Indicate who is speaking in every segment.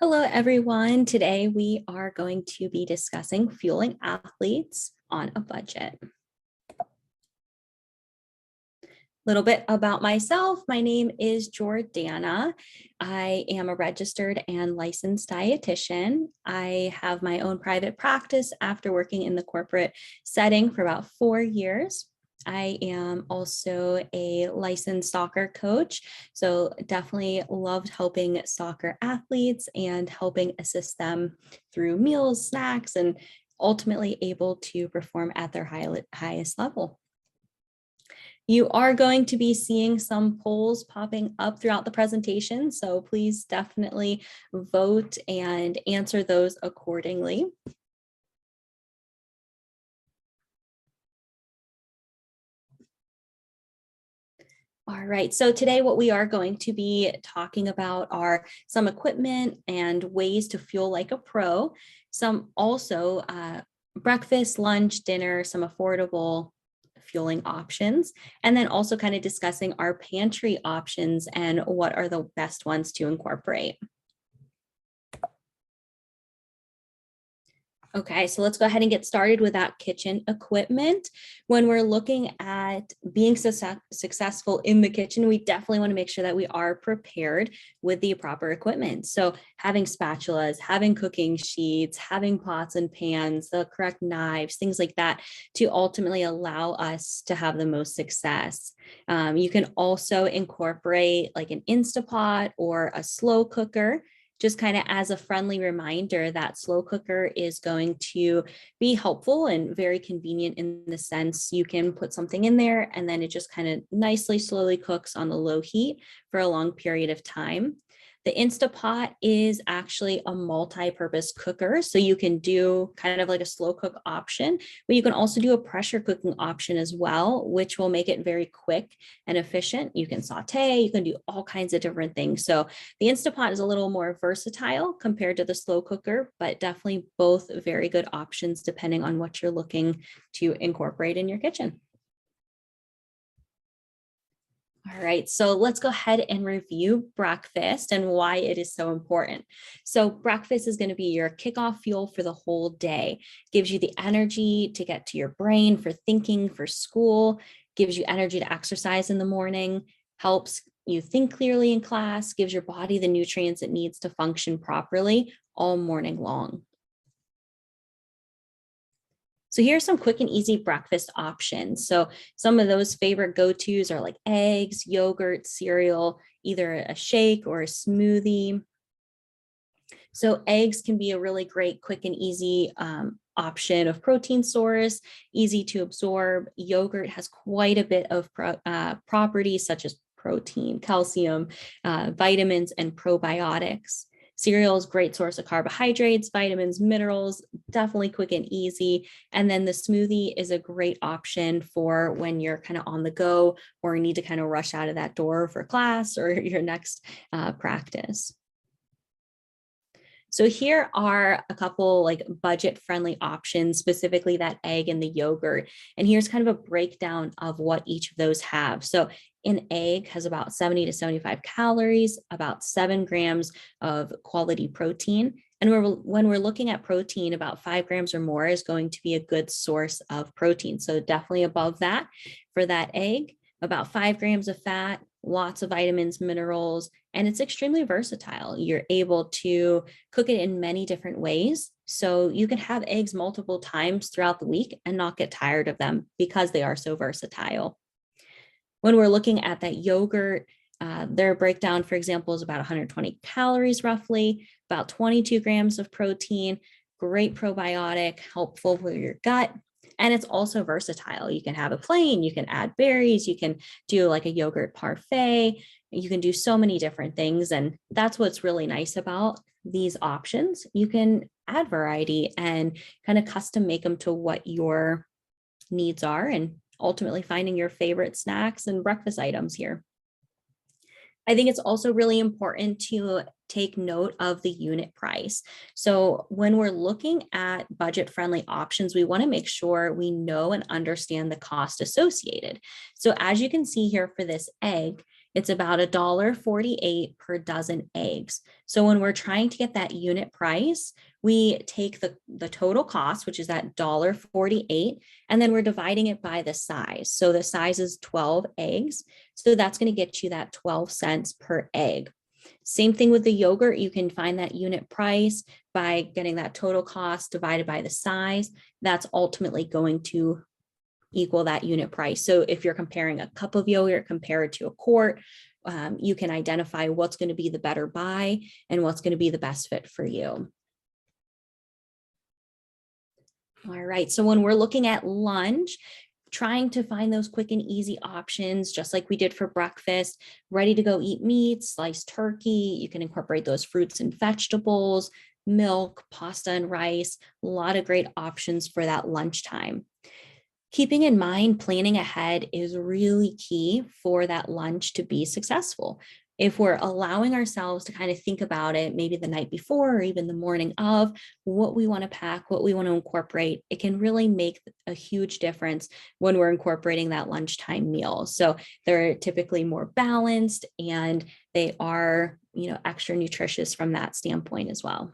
Speaker 1: Hello, everyone. Today we are going to be discussing fueling athletes on a budget. A little bit about myself. My name is Jordana. I am a registered and licensed dietitian. I have my own private practice after working in the corporate setting for about 4 years. I am also a licensed soccer coach, so definitely loved helping soccer athletes and helping assist them through meals, snacks, and ultimately able to perform at their highest level. You are going to be seeing some polls popping up throughout the presentation, so please definitely vote and answer those accordingly. All right, so today what we are going to be talking about are some equipment and ways to fuel like a pro, some also breakfast, lunch, dinner, some affordable fueling options, and then also kind of discussing our pantry options and what are the best ones to incorporate. Okay, so let's go ahead and get started with that kitchen equipment. When we're looking at being successful in the kitchen, we definitely want to make sure that we are prepared with the proper equipment. So having spatulas, having cooking sheets, having pots and pans, the correct knives, things like that to ultimately allow us to have the most success. You can also incorporate like an Instapot or a slow cooker, just kind of as a friendly reminder that slow cooker is going to be helpful and very convenient in the sense you can put something in there and then it just kind of nicely, slowly cooks on the low heat for a long period of time. The Instapot is actually a multi-purpose cooker. So you can do kind of like a slow cook option, but you can also do a pressure cooking option as well, which will make it very quick and efficient. You can saute, you can do all kinds of different things. So the Instapot is a little more versatile compared to the slow cooker, but definitely both very good options depending on what you're looking to incorporate in your kitchen. All right, so let's go ahead and review breakfast and why it is so important. So breakfast is going to be your kickoff fuel for the whole day. Gives you the energy to get to your brain for thinking, for school, gives you energy to exercise in the morning, helps you think clearly in class, gives your body the nutrients it needs to function properly all morning long. So here's some quick and easy breakfast options. So some of those favorite go-tos are like eggs, yogurt, cereal, either a shake or a smoothie. So eggs can be a really great, quick and easy option of protein source, easy to absorb. Yogurt has quite a bit of properties such as protein, calcium, vitamins, and probiotics. Cereal is a great source of carbohydrates, vitamins, minerals, definitely quick and easy. And then the smoothie is a great option for when you're kind of on the go or need to kind of rush out of that door for class or your next practice. So here are a couple like budget friendly options, specifically that egg and the yogurt. And here's kind of a breakdown of what each of those have. So an egg has about 70 to 75 calories, about 7 grams of quality protein. And when we're looking at protein, about 5 grams or more is going to be a good source of protein. So definitely above that for that egg, about 5 grams of fat, lots of vitamins, minerals, and it's extremely versatile. You're able to cook it in many different ways. So you can have eggs multiple times throughout the week and not get tired of them because they are so versatile. When we're looking at that yogurt, their breakdown, for example, is about 120 calories roughly, about 22 grams of protein, great probiotic, helpful for your gut. And it's also versatile. You can have a plain, you can add berries, you can do like a yogurt parfait, you can do so many different things. And that's what's really nice about these options. You can add variety and kind of custom make them to what your needs are and ultimately finding your favorite snacks and breakfast items here. I think it's also really important to take note of the unit price. So when we're looking at budget-friendly options, we want to make sure we know and understand the cost associated. So as you can see here for this egg, It's about $1.48 per dozen eggs. So when we're trying to get that unit price, we take the total cost, which is that $1.48, and then we're dividing it by the size. So the size is 12 eggs. So that's going to get you that 12 cents per egg. Same thing with the yogurt. You can find that unit price by getting that total cost divided by the size. That's ultimately going to equal that unit price. So if you're comparing a cup of yogurt compared to a quart, you can identify what's going to be the better buy and what's going to be the best fit for you. All right, so when we're looking at lunch, trying to find those quick and easy options, just like we did for breakfast, ready to go eat meat, sliced turkey. You can incorporate those fruits and vegetables, milk, pasta and rice, a lot of great options for that lunchtime. Keeping in mind, planning ahead is really key for that lunch to be successful. If we're allowing ourselves to kind of think about it, maybe the night before or even the morning of what we want to pack, what we want to incorporate, it can really make a huge difference when we're incorporating that lunchtime meal. So they're typically more balanced and they are, extra nutritious from that standpoint as well.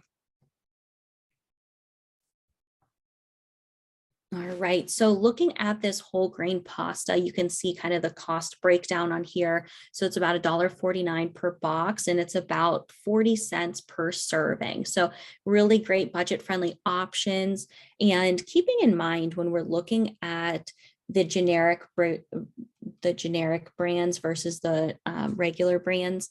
Speaker 1: All right, so looking at this whole grain pasta, you can see kind of the cost breakdown on here. So it's about $1.49 per box, and it's about 40 cents per serving. So really great budget-friendly options. And keeping in mind when we're looking at the generic brands versus the regular brands,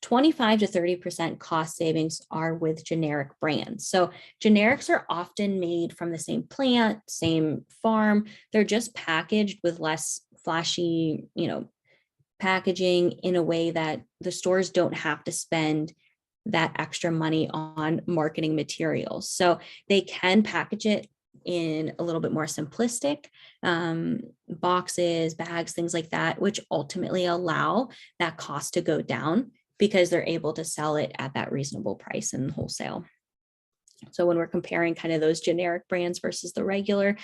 Speaker 1: 25 to 30% cost savings are with generic brands. So generics are often made from the same plant, same farm. They're just packaged with less flashy, packaging in a way that the stores don't have to spend that extra money on marketing materials. So they can package it in a little bit more simplistic boxes, bags, things like that, which ultimately allow that cost to go down because they're able to sell it at that reasonable price in wholesale. So when we're comparing kind of those generic brands versus the regular,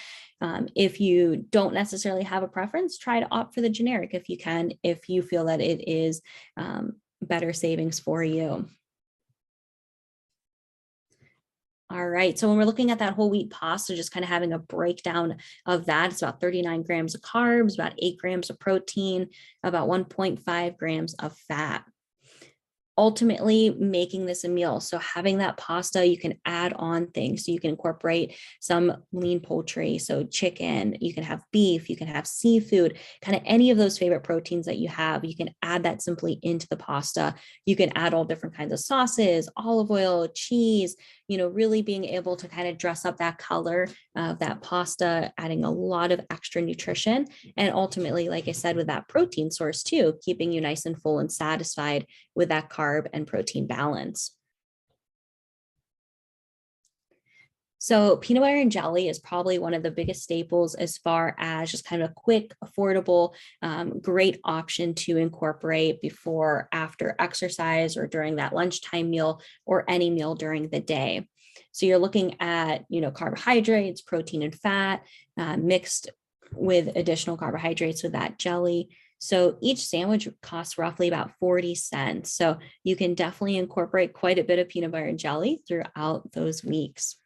Speaker 1: if you don't necessarily have a preference, try to opt for the generic if you can, if you feel that it is better savings for you. All right, so when we're looking at that whole wheat pasta, just kind of having a breakdown of that, it's about 39 grams of carbs, about 8 grams of protein, about 1.5 grams of fat. Ultimately making this a meal. So having that pasta, you can add on things. So you can incorporate some lean poultry, so chicken, you can have beef, you can have seafood, kind of any of those favorite proteins that you have. You can add that simply into the pasta. You can add all different kinds of sauces, olive oil, cheese, really being able to kind of dress up that color of that pasta, adding a lot of extra nutrition. And ultimately, like I said, with that protein source too, keeping you nice and full and satisfied with that carb and protein balance. So peanut butter and jelly is probably one of the biggest staples as far as just kind of a quick, affordable, great option to incorporate before, after exercise, or during that lunchtime meal, or any meal during the day. So you're looking at, carbohydrates, protein and fat, mixed with additional carbohydrates with that jelly. So each sandwich costs roughly about 40 cents. So you can definitely incorporate quite a bit of peanut butter and jelly throughout those weeks.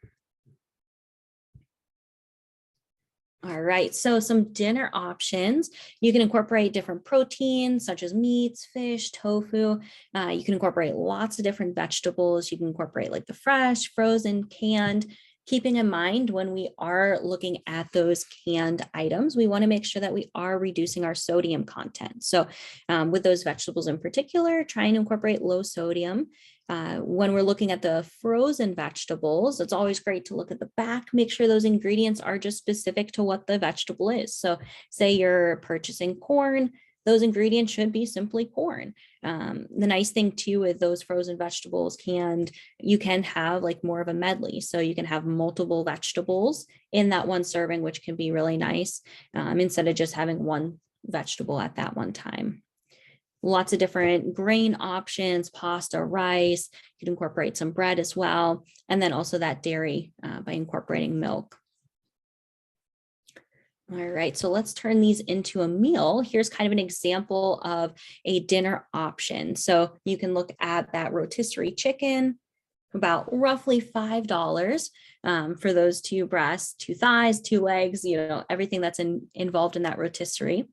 Speaker 1: All right, so some dinner options. You can incorporate different proteins such as meats, fish, tofu. You can incorporate lots of different vegetables. You can incorporate like the fresh, frozen, canned. Keeping in mind when we are looking at those canned items, we want to make sure that we are reducing our sodium content. So with those vegetables in particular, try and incorporate low sodium. When we're looking at the frozen vegetables, it's always great to look at the back, make sure those ingredients are just specific to what the vegetable is. So say you're purchasing corn, those ingredients should be simply corn. The nice thing too with those frozen vegetables canned, you can have like more of a medley. So you can have multiple vegetables in that one serving, which can be really nice instead of just having one vegetable at that one time. Lots of different grain options, pasta, rice. You can incorporate some bread as well. And then also that dairy by incorporating milk. All right, so let's turn these into a meal. Here's kind of an example of a dinner option. So you can look at that rotisserie chicken, about roughly $5 for those two breasts, two thighs, two legs, everything that's involved in that rotisserie.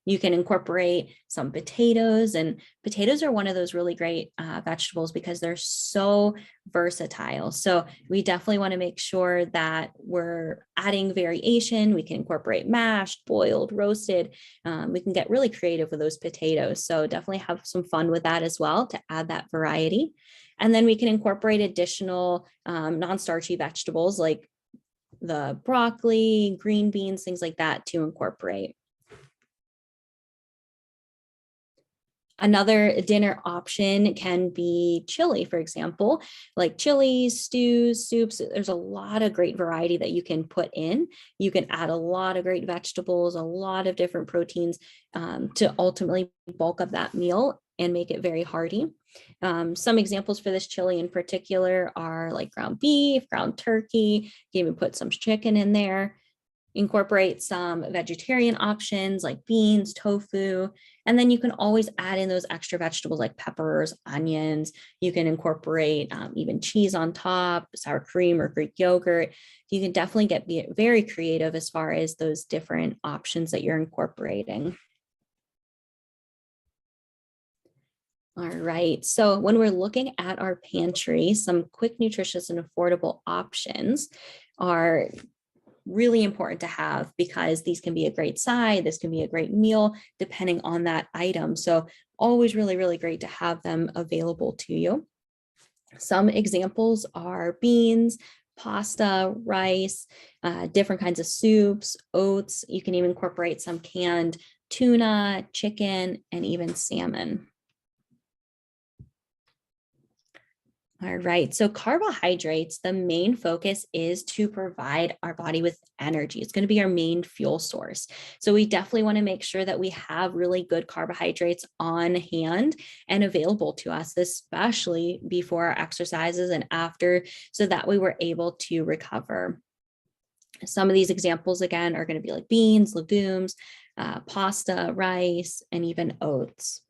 Speaker 1: You can incorporate some potatoes, and potatoes are one of those really great vegetables because they're so versatile. So we definitely want to make sure that we're adding variation. We can incorporate mashed, boiled, roasted. We can get really creative with those potatoes. So definitely have some fun with that as well to add that variety. And then we can incorporate additional non-starchy vegetables like the broccoli, green beans, things like that to incorporate. Another dinner option can be chili, for example, like chilies, stews, soups. There's a lot of great variety that you can put in. You can add a lot of great vegetables, a lot of different proteins to ultimately bulk up that meal and make it very hearty. Some examples for this chili in particular are like ground beef, ground turkey. You can even put some chicken in there. Incorporate some vegetarian options like beans, tofu, and then you can always add in those extra vegetables like peppers, onions. You can incorporate even cheese on top, sour cream or Greek yogurt. You can definitely be very creative as far as those different options that you're incorporating. All right. So when we're looking at our pantry, some quick, nutritious, and affordable options are really important to have because these can be a great side. This can be a great meal depending on that item. So always really, really great to have them available to you. Some examples are beans, pasta, rice, different kinds of soups, oats. You can even incorporate some canned tuna, chicken, and even salmon. All right. So carbohydrates, the main focus is to provide our body with energy. It's going to be our main fuel source. So we definitely want to make sure that we have really good carbohydrates on hand and available to us, especially before our exercises and after, so that way we're able to recover. Some of these examples, again, are going to be like beans, legumes, pasta, rice, and even oats.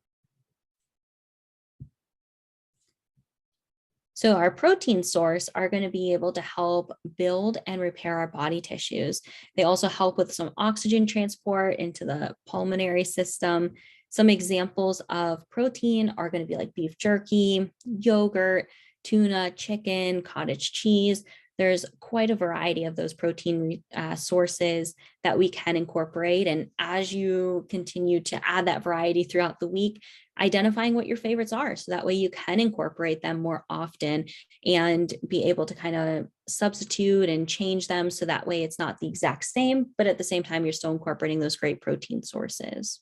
Speaker 1: So our protein source are going to be able to help build and repair our body tissues. They also help with some oxygen transport into the pulmonary system. Some examples of protein are going to be like beef jerky, yogurt, tuna, chicken, cottage cheese. There's quite a variety of those protein sources that we can incorporate. And as you continue to add that variety throughout the week, identifying what your favorites are so that way you can incorporate them more often and be able to kind of substitute and change them so that way it's not the exact same, but at the same time you're still incorporating those great protein sources.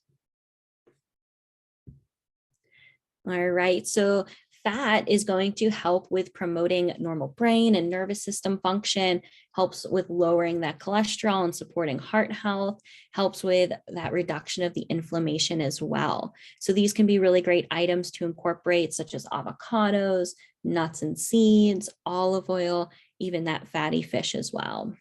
Speaker 1: All right, so fat is going to help with promoting normal brain and nervous system function, helps with lowering that cholesterol and supporting heart health, helps with that reduction of the inflammation as well. So these can be really great items to incorporate, such as avocados, nuts and seeds, olive oil, even that fatty fish as well.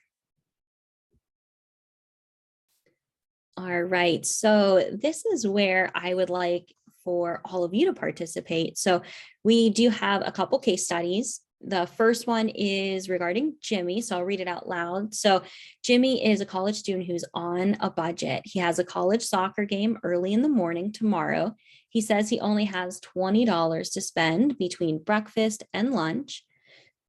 Speaker 1: All right, so this is where I would like for all of you to participate. So we do have a couple case studies. The first one is regarding Jimmy, so I'll read it out loud. So Jimmy is a college student who's on a budget. He has a college soccer game early in the morning tomorrow. He says he only has $20 to spend between breakfast and lunch.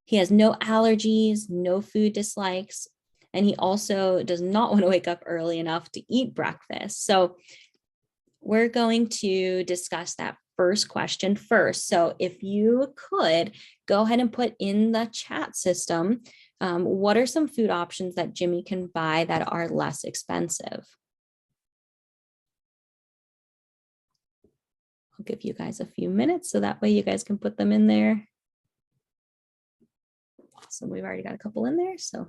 Speaker 1: He has no allergies, no food dislikes, and he also does not want to wake up early enough to eat breakfast. So we're going to discuss that first question first. So if you could go ahead and put in the chat system, what are some food options that Jimmy can buy that are less expensive? I'll give you guys a few minutes so that way you guys can put them in there. Awesome, we've already got a couple in there, so.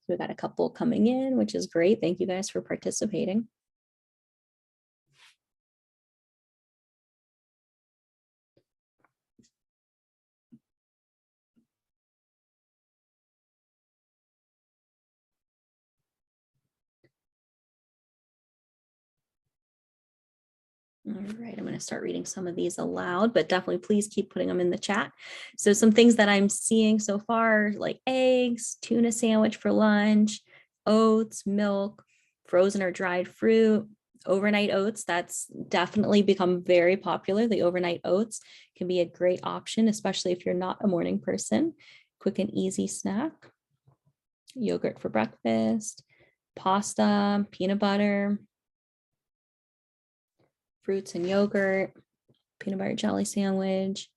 Speaker 1: We got a couple coming in, which is great. Thank you guys for participating. All right, I'm going to start reading some of these aloud, but definitely please keep putting them in the chat. So some things that I'm seeing so far, like eggs, tuna sandwich for lunch, oats, milk, frozen or dried fruit, overnight oats. That's definitely become very popular. The overnight oats can be a great option, especially if you're not a morning person. Quick and easy snack. Yogurt for breakfast, pasta, peanut butter, fruits and yogurt, peanut butter jelly sandwich,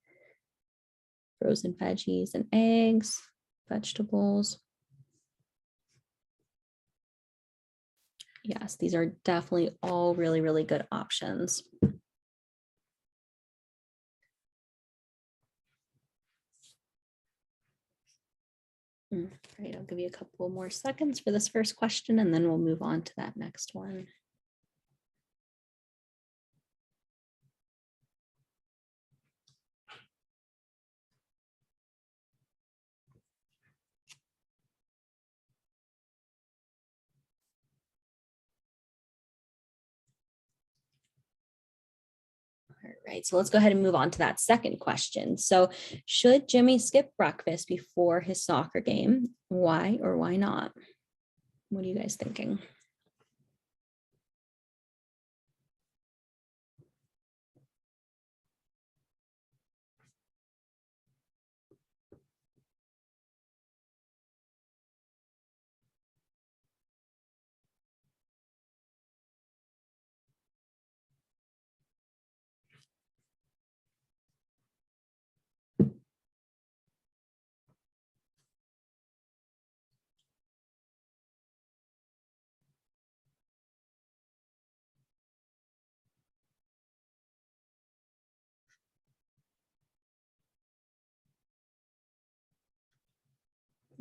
Speaker 1: frozen veggies and eggs, vegetables. Yes, these are definitely all really, really good options. All right, I'll give you a couple more seconds for this first question, and then we'll move on to that next one. All right, so let's go ahead and move on to that second question. So should Jimmy skip breakfast before his soccer game? Why or why not? What are you guys thinking?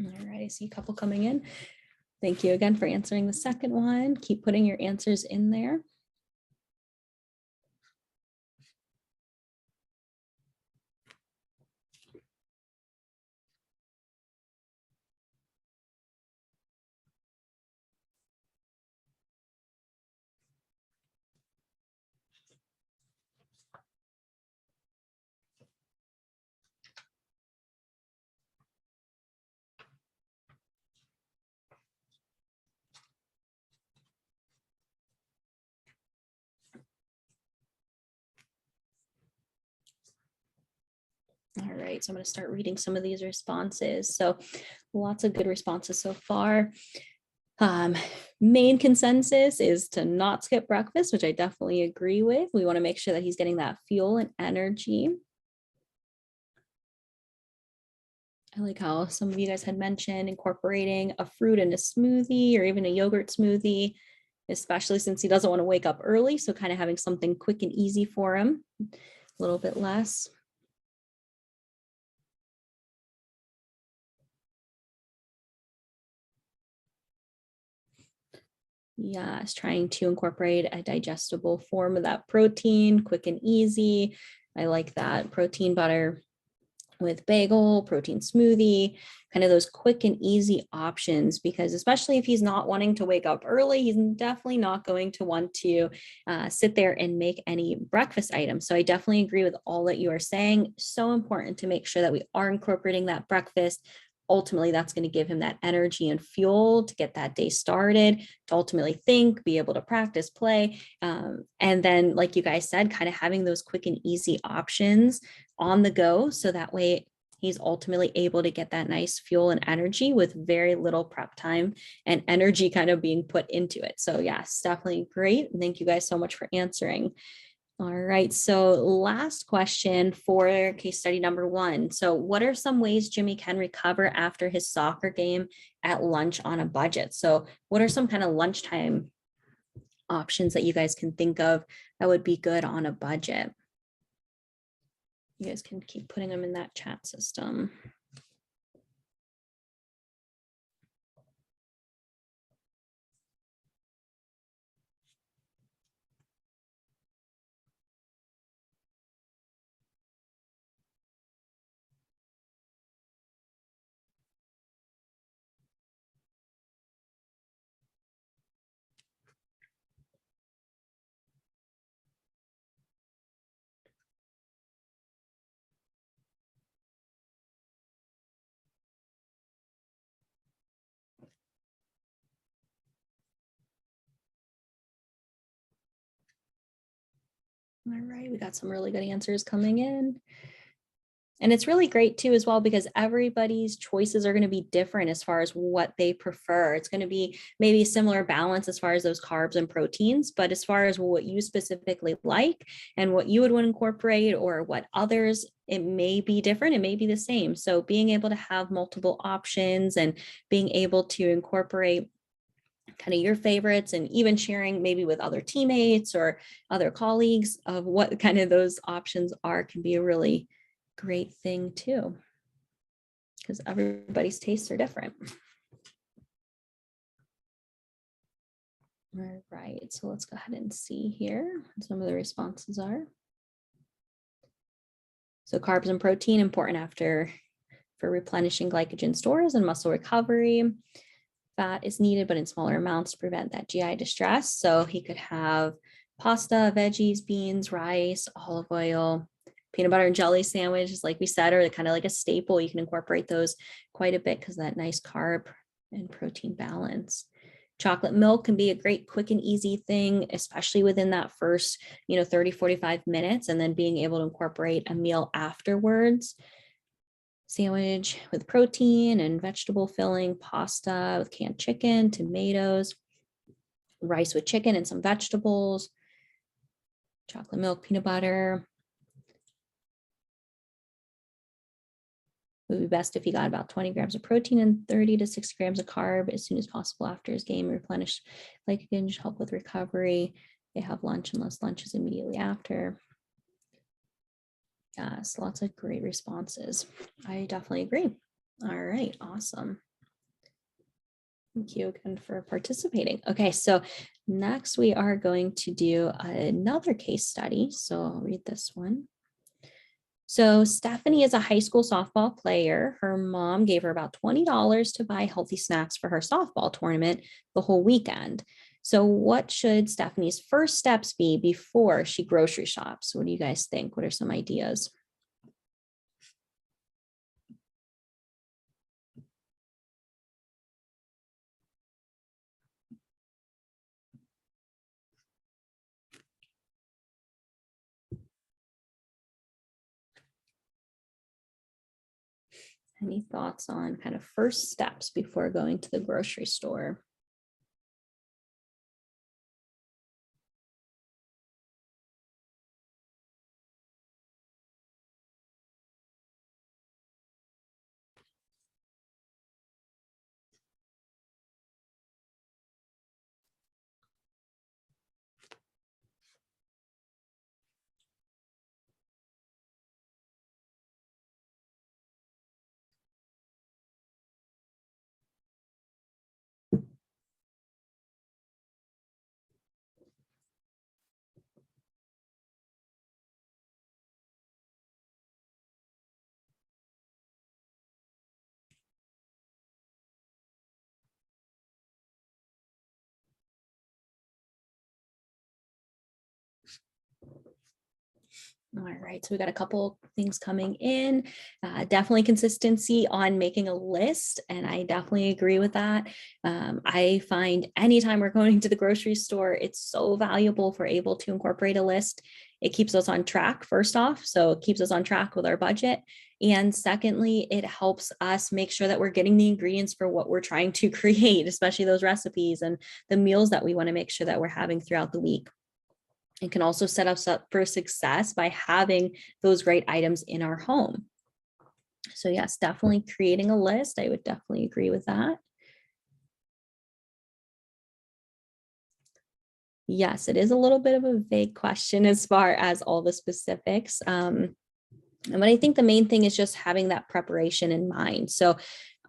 Speaker 1: All right, I see a couple coming in. Thank you again for answering the second one. Keep putting your answers in there. All right, so I'm going to start reading some of these responses. So lots of good responses so far. Main consensus is to not skip breakfast, which I definitely agree with. We want to make sure that he's getting that fuel and energy. I like how some of you guys had mentioned incorporating a fruit in a smoothie or even a yogurt smoothie, especially since he doesn't want to wake up early. So kind of having something quick and easy for him, a little bit less. Yes, trying to incorporate a digestible form of that protein, quick and easy. I like that. Protein butter with bagel, protein smoothie, kind of those quick and easy options, because especially if he's not wanting to wake up early, he's definitely not going to want to sit there and make any breakfast items. So I definitely agree with all that you are saying. So important to make sure that we are incorporating that breakfast. Ultimately, that's going to give him that energy and fuel to get that day started, to ultimately think, be able to practice, play. And then, like you guys said, kind of having those quick and easy options on the go. So that way he's ultimately able to get that nice fuel and energy with very little prep time and energy kind of being put into it. So yes, definitely great. Thank you guys so much for answering. All right, so last question for case study number 1. So what are some ways Jimmy can recover after his soccer game at lunch on a budget? So what are some kind of lunchtime options that you guys can think of that would be good on a budget? You guys can keep putting them in that chat system. All right, we got some really good answers coming in. And it's really great too, as well, because everybody's choices are going to be different as far as what they prefer. It's going to be maybe a similar balance as far as those carbs and proteins, but as far as what you specifically like and what you would want to incorporate or what others, it may be different. It may be the same. So being able to have multiple options and being able to incorporate kind of your favorites and even sharing maybe with other teammates or other colleagues of what kind of those options are can be a really great thing too, because everybody's tastes are different. All right, so let's go ahead and see here what some of the responses are. So carbs and protein important after for replenishing glycogen stores and muscle recovery. Fat is needed, but in smaller amounts to prevent that GI distress. So he could have pasta, veggies, beans, rice, olive oil, peanut butter and jelly sandwiches, like we said, are kind of like a staple. You can incorporate those quite a bit because that nice carb and protein balance. Chocolate milk can be a great quick and easy thing, especially within that first, 30, 45 minutes, and then being able to incorporate a meal afterwards. Sandwich with protein and vegetable filling, pasta with canned chicken, tomatoes, rice with chicken and some vegetables, chocolate milk, peanut butter. It would be best if he got about 20 grams of protein and 30 to 60 grams of carb as soon as possible after his game. Replenish glycogen to help with recovery. They have lunch unless lunch is immediately after. Yes, lots of great responses. I definitely agree. All right, awesome. Thank you again for participating. Okay, so next we are going to do another case study. So I'll read this one. So Stephanie is a high school softball player. Her mom gave her about $20 to buy healthy snacks for her softball tournament the whole weekend. So what should Stephanie's first steps be before she grocery shops? What do you guys think? What are some ideas? Any thoughts on kind of first steps before going to the grocery store? All right, so we got a couple things coming in. Definitely consistency on making a list, and I definitely agree with that. I find anytime we're going to the grocery store, it's so valuable if we're able to incorporate a list. It keeps us on track, first off, so it keeps us on track with our budget. And secondly, it helps us make sure that we're getting the ingredients for what we're trying to create, especially those recipes and the meals that we want to make sure that we're having throughout the week. It can also set us up for success by having those great items in our home. So yes, definitely creating a list. I would definitely agree with that. Yes, it is a little bit of a vague question as far as all the specifics. But I think the main thing is just having that preparation in mind. So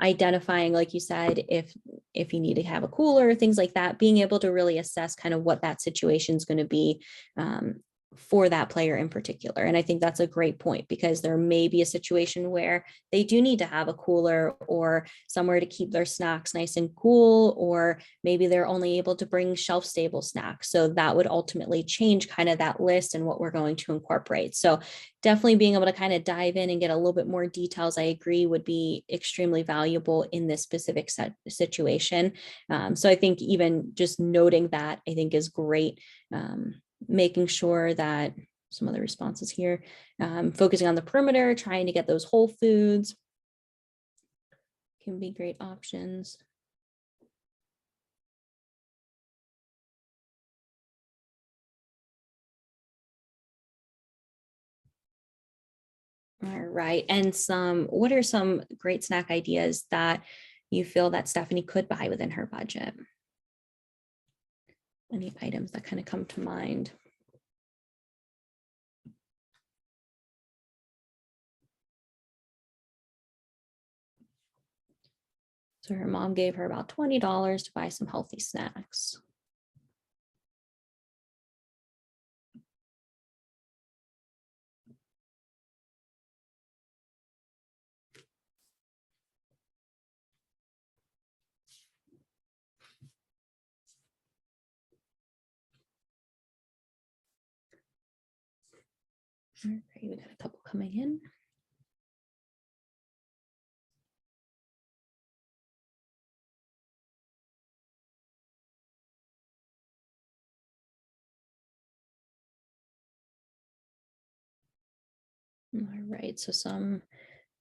Speaker 1: identifying, like you said, if you need to have a cooler, things like that, being able to really assess kind of what that situation is going to be for that player in particular. And I think that's a great point, because there may be a situation where they do need to have a cooler or somewhere to keep their snacks nice and cool, or maybe they're only able to bring shelf stable snacks. So that would ultimately change kind of that list and what we're going to incorporate. So definitely being able to kind of dive in and get a little bit more details, I agree, would be extremely valuable in this specific situation. So I think even just noting that, I think, is great. Making sure that some other responses here. Focusing on the perimeter, trying to get those whole foods can be great options. All right. And what are some great snack ideas that you feel that Stephanie could buy within her budget? Any items that kind of come to mind? So her mom gave her about $20 to buy some healthy snacks. All right, we got a couple coming in. All right, so some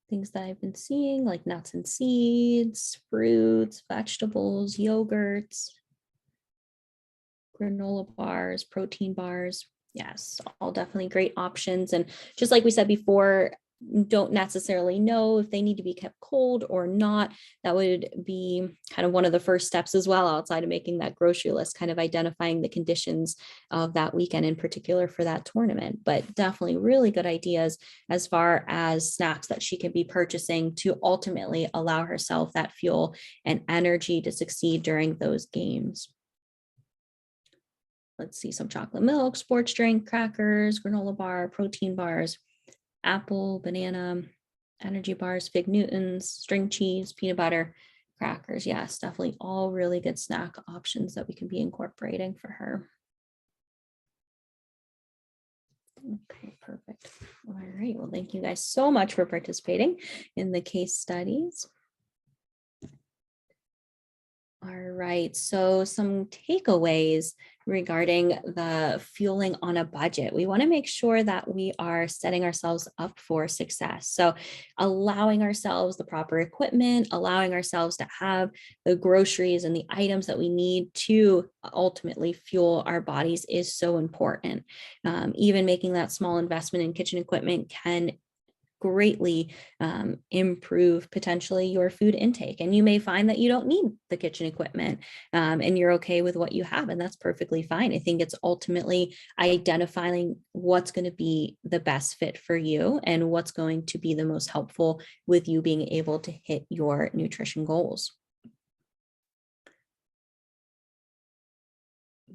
Speaker 1: things that I've been seeing, like nuts and seeds, fruits, vegetables, yogurts, granola bars, protein bars. Yes, all definitely great options. And just like we said before, don't necessarily know if they need to be kept cold or not. That would be kind of one of the first steps as well, outside of making that grocery list, kind of identifying the conditions of that weekend in particular for that tournament. But definitely really good ideas as far as snacks that she can be purchasing to ultimately allow herself that fuel and energy to succeed during those games. Let's see, some chocolate milk, sports drink, crackers, granola bar, protein bars, apple, banana, energy bars, fig Newtons, string cheese, peanut butter, crackers. Yes, definitely all really good snack options that we can be incorporating for her. Okay, perfect. All right. Well, thank you guys so much for participating in the case studies. All right, so some takeaways regarding the fueling on a budget. We want to make sure that we are setting ourselves up for success. So, allowing ourselves the proper equipment, allowing ourselves to have the groceries and the items that we need to ultimately fuel our bodies is so important. Even making that small investment in kitchen equipment can greatly improve potentially your food intake. And you may find that you don't need the kitchen equipment and you're okay with what you have. And that's perfectly fine. I think it's ultimately identifying what's going to be the best fit for you and what's going to be the most helpful with you being able to hit your nutrition goals.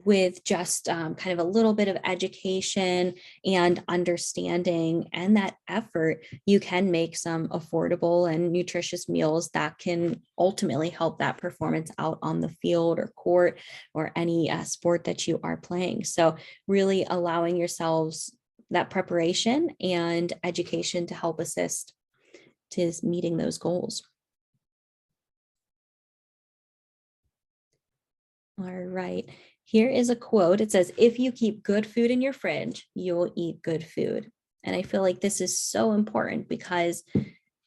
Speaker 1: With just kind of a little bit of education and understanding and that effort, you can make some affordable and nutritious meals that can ultimately help that performance out on the field or court or any sport that you are playing. So, really allowing yourselves that preparation and education to help assist to meeting those goals. All right. Here is a quote. It says, if you keep good food in your fridge, you'll eat good food. And I feel like this is so important because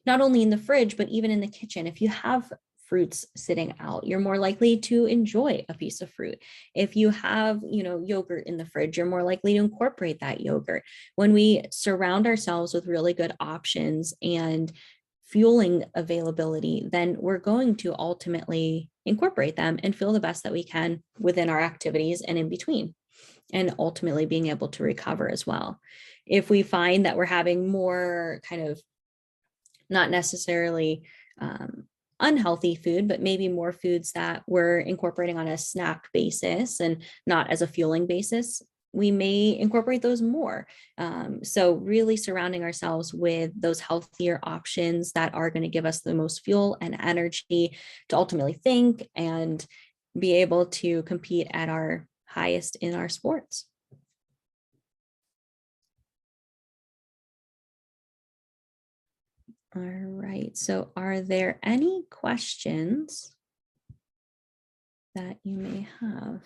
Speaker 1: not only in the fridge, but even in the kitchen, if you have fruits sitting out, you're more likely to enjoy a piece of fruit. If you have, yogurt in the fridge, you're more likely to incorporate that yogurt. When we surround ourselves with really good options and fueling availability, then we're going to ultimately incorporate them and feel the best that we can within our activities and in between, and ultimately being able to recover as well. If we find that we're having more kind of not necessarily unhealthy food, but maybe more foods that we're incorporating on a snack basis and not as a fueling basis, we may incorporate those more. So really surrounding ourselves with those healthier options that are going to give us the most fuel and energy to ultimately think and be able to compete at our highest in our sports. All right. So are there any questions that you may have?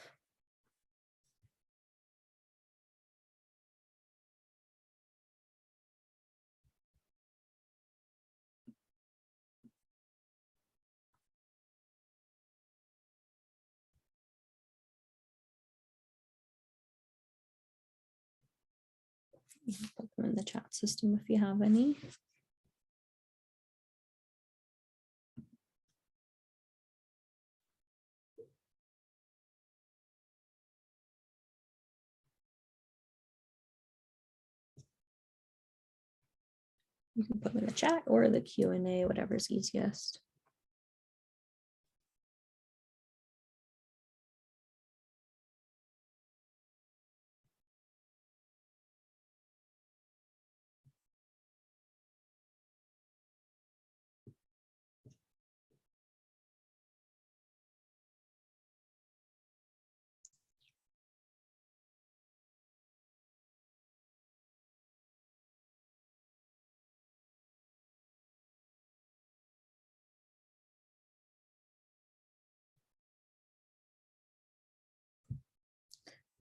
Speaker 1: You can put them in the chat system if you have any. You can put them in the chat or the Q&A, whatever's easiest.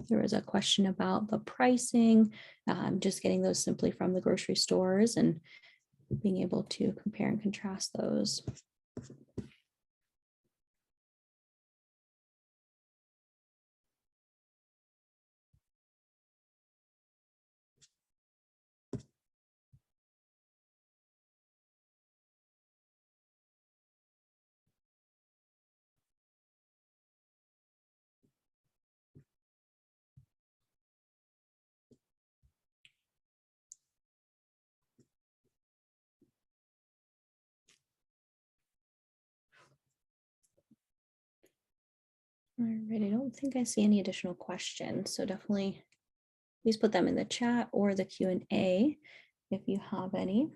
Speaker 1: There was a question about the pricing, just getting those simply from the grocery stores and being able to compare and contrast those. All right, I don't think I see any additional questions, so definitely please put them in the chat or the Q&A if you have any.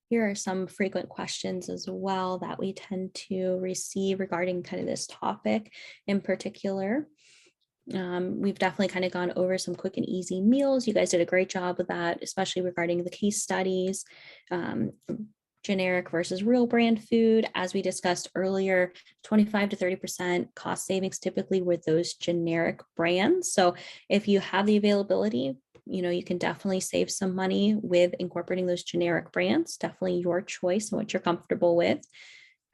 Speaker 1: Here are some frequent questions as well that we tend to receive regarding kind of this topic in particular. We've definitely kind of gone over some quick and easy meals. You guys did a great job with that, especially regarding the case studies, generic versus real brand food. As we discussed earlier, 25 to 30% cost savings typically with those generic brands. So if you have the availability, you can definitely save some money with incorporating those generic brands. Definitely your choice and what you're comfortable with.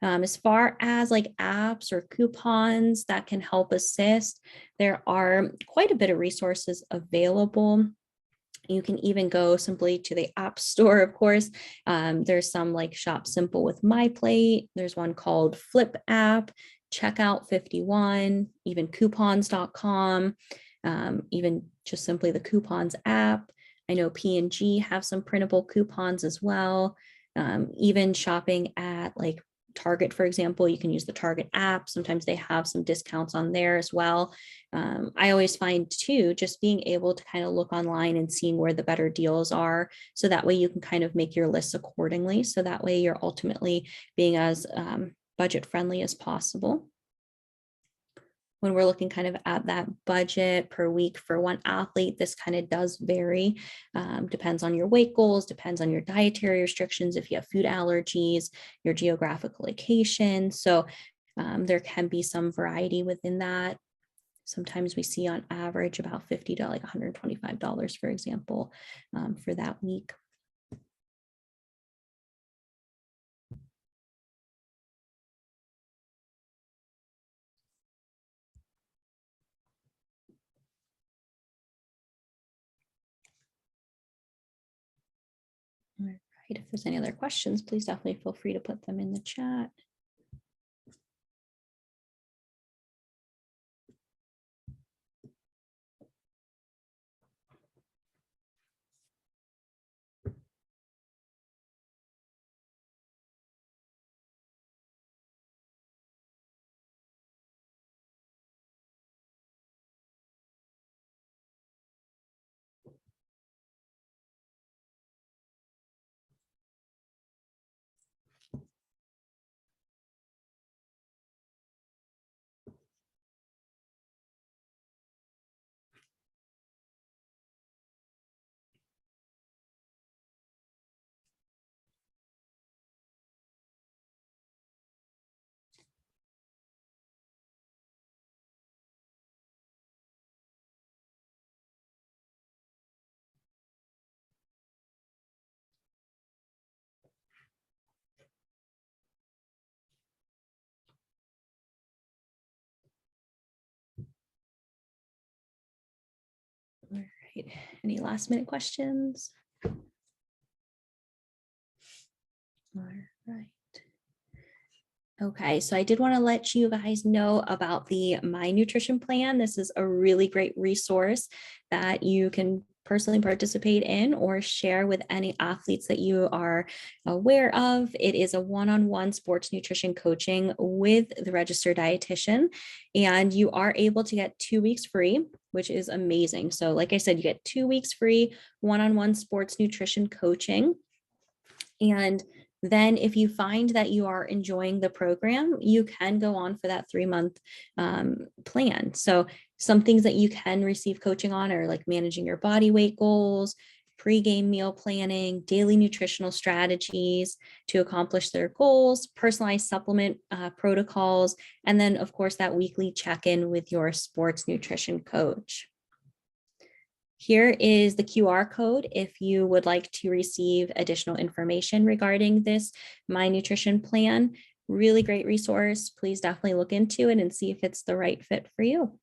Speaker 1: As far as like apps or coupons that can help assist, there are quite a bit of resources available. You can even go simply to the app store, of course. There's some like Shop Simple with My Plate. There's one called Flip App, Checkout 51, even coupons.com, even just simply the coupons app. I know P&G have some printable coupons as well. Even shopping at like Target, for example, you can use the Target app. Sometimes they have some discounts on there as well. I always find too, just being able to kind of look online and seeing where the better deals are. So that way you can kind of make your lists accordingly. So that way you're ultimately being as budget friendly as possible. When we're looking kind of at that budget per week for one athlete, this kind of does vary. Depends on your weight goals, depends on your dietary restrictions, if you have food allergies, your geographical location. So there can be some variety within that. Sometimes we see on average about $50 to like $125, for example, for that week. All right, if there's any other questions, please definitely feel free to put them in the chat. Any last minute questions? All right. Okay, so I did want to let you guys know about the My Nutrition Plan. This is a really great resource that you can personally participate in or share with any athletes that you are aware of. It is a one-on-one sports nutrition coaching with the registered dietitian, and you are able to get 2 weeks free, which is amazing. So like I said, you get 2 weeks free one-on-one sports nutrition coaching. And then if you find that you are enjoying the program, you can go on for that 3-month plan. So some things that you can receive coaching on are like managing your body weight goals, pre-game meal planning, daily nutritional strategies to accomplish their goals, personalized supplement protocols, and then of course that weekly check-in with your sports nutrition coach. Here is the QR code if you would like to receive additional information regarding this My Nutrition Plan. Really great resource. Please definitely look into it and see if it's the right fit for you.